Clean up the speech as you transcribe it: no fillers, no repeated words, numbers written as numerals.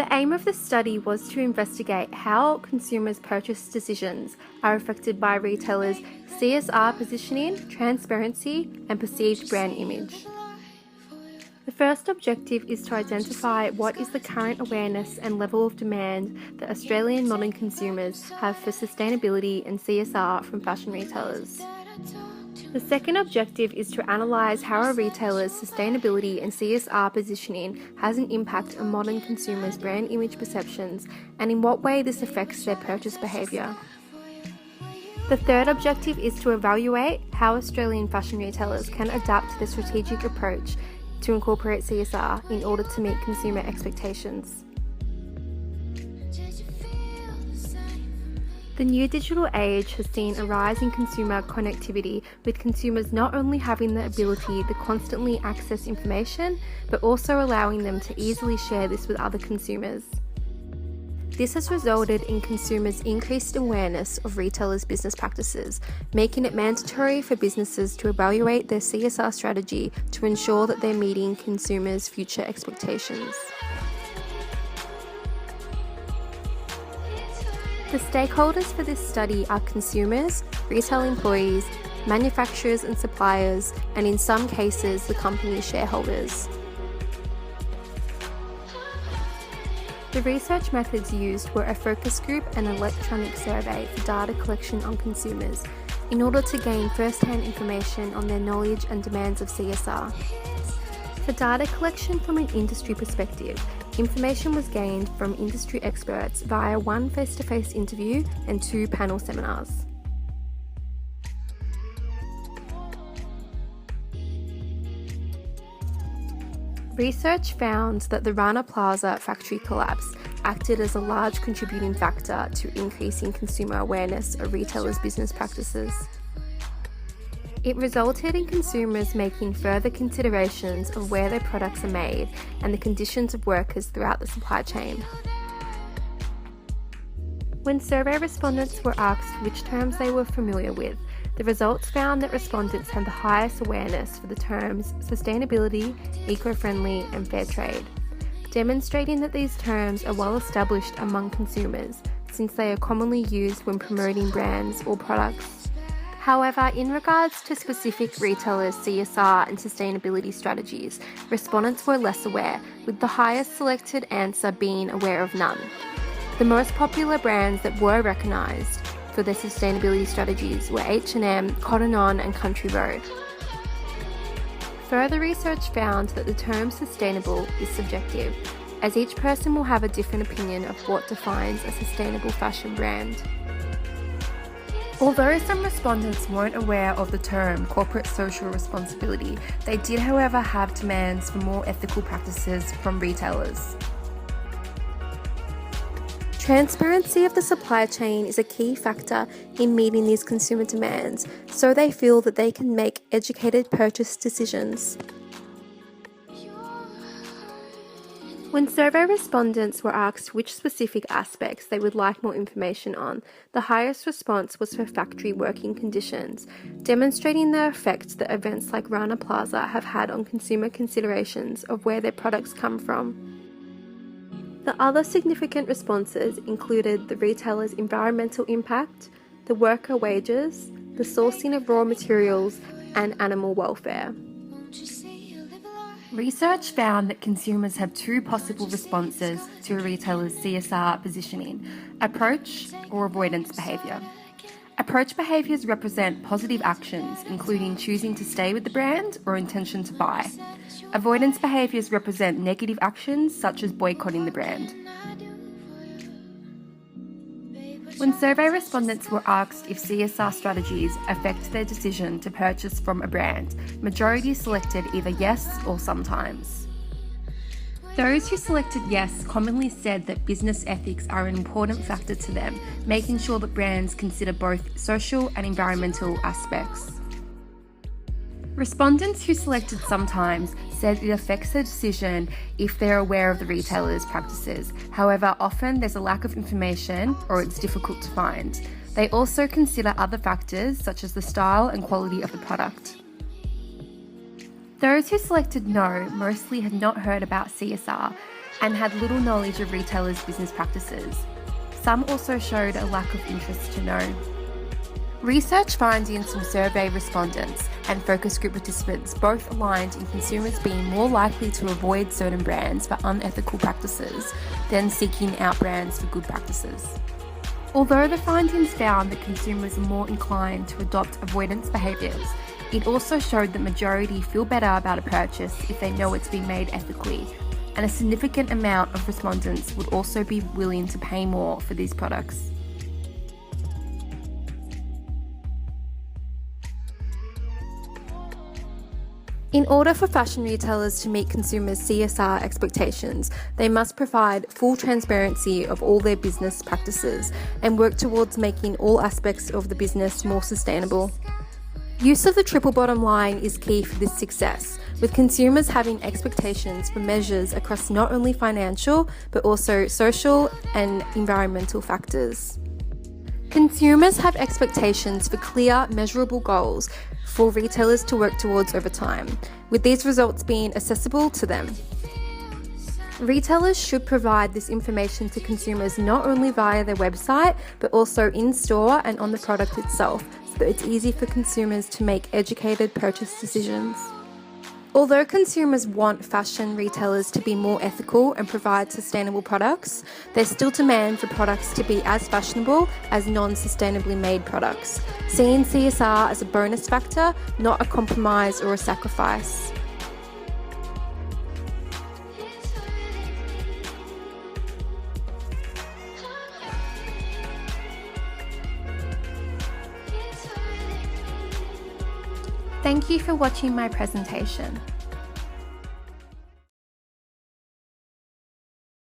The aim of the study was to investigate how consumers' purchase decisions are affected by retailers' CSR positioning, transparency, and perceived brand image. The first objective is to identify what is the current awareness and level of demand that Australian modern consumers have for sustainability and CSR from fashion retailers. The second objective is to analyse how a retailer's sustainability and CSR positioning has an impact on modern consumers' brand image perceptions and in what way this affects their purchase behaviour. The third objective is to evaluate how Australian fashion retailers can adapt their strategic approach to incorporate CSR in order to meet consumer expectations. The new digital age has seen a rise in consumer connectivity, with consumers not only having the ability to constantly access information, but also allowing them to easily share this with other consumers. This has resulted in consumers' increased awareness of retailers' business practices, making it mandatory for businesses to evaluate their CSR strategy to ensure that they're meeting consumers' future expectations. The stakeholders for this study are consumers, retail employees, manufacturers and suppliers, and in some cases, the company's shareholders. The research methods used were a focus group and electronic survey for data collection on consumers in order to gain first-hand information on their knowledge and demands of CSR. For data collection from an industry perspective, information was gained from industry experts via one face-to-face interview and 2 panel seminars. Research found that the Rana Plaza factory collapse acted as a large contributing factor to increasing consumer awareness of retailers' business practices. It resulted in consumers making further considerations of where their products are made and the conditions of workers throughout the supply chain. When survey respondents were asked which terms they were familiar with, the results found that respondents had the highest awareness for the terms sustainability, eco-friendly, and fair trade, demonstrating that these terms are well established among consumers since they are commonly used when promoting brands or products. However, in regards to specific retailers' CSR and sustainability strategies, respondents were less aware, with the highest selected answer being aware of none. The most popular brands that were recognised for their sustainability strategies were H&M, Cotton On and Country Road. Further research found that the term sustainable is subjective, as each person will have a different opinion of what defines a sustainable fashion brand. Although some respondents weren't aware of the term corporate social responsibility, they did, however, have demands for more ethical practices from retailers. Transparency of the supply chain is a key factor in meeting these consumer demands, so they feel that they can make educated purchase decisions. When survey respondents were asked which specific aspects they would like more information on, the highest response was for factory working conditions, demonstrating the effects that events like Rana Plaza have had on consumer considerations of where their products come from. The other significant responses included the retailer's environmental impact, the worker wages, the sourcing of raw materials, and animal welfare. Research found that consumers have 2 possible responses to a retailer's CSR positioning: approach or avoidance behaviour. Approach behaviours represent positive actions, including choosing to stay with the brand or intention to buy. Avoidance behaviours represent negative actions, such as boycotting the brand. When survey respondents were asked if CSR strategies affect their decision to purchase from a brand, majority selected either yes or sometimes. Those who selected yes commonly said that business ethics are an important factor to them, making sure that brands consider both social and environmental aspects. Respondents who selected sometimes said it affects their decision if they're aware of the retailer's practices. However, often there's a lack of information or it's difficult to find. They also consider other factors such as the style and quality of the product. Those who selected no mostly had not heard about CSR, and had little knowledge of retailers' business practices. Some also showed a lack of interest to know. Research findings from survey respondents and focus group participants both aligned in consumers being more likely to avoid certain brands for unethical practices than seeking out brands for good practices. Although the findings found that consumers are more inclined to adopt avoidance behaviours, it also showed that majority feel better about a purchase if they know it's been made ethically, and a significant amount of respondents would also be willing to pay more for these products. In order for fashion retailers to meet consumers' CSR expectations, they must provide full transparency of all their business practices and work towards making all aspects of the business more sustainable. Use of the triple bottom line is key for this success, with consumers having expectations for measures across not only financial but also social and environmental factors. Consumers have expectations for clear, measurable goals for retailers to work towards over time, with these results being accessible to them. Retailers should provide this information to consumers not only via their website, but also in-store and on the product itself, so that it's easy for consumers to make educated purchase decisions. Although consumers want fashion retailers to be more ethical and provide sustainable products, they still demand for products to be as fashionable as non-sustainably made products, seeing CSR as a bonus factor, not a compromise or a sacrifice. Thank you for watching my presentation.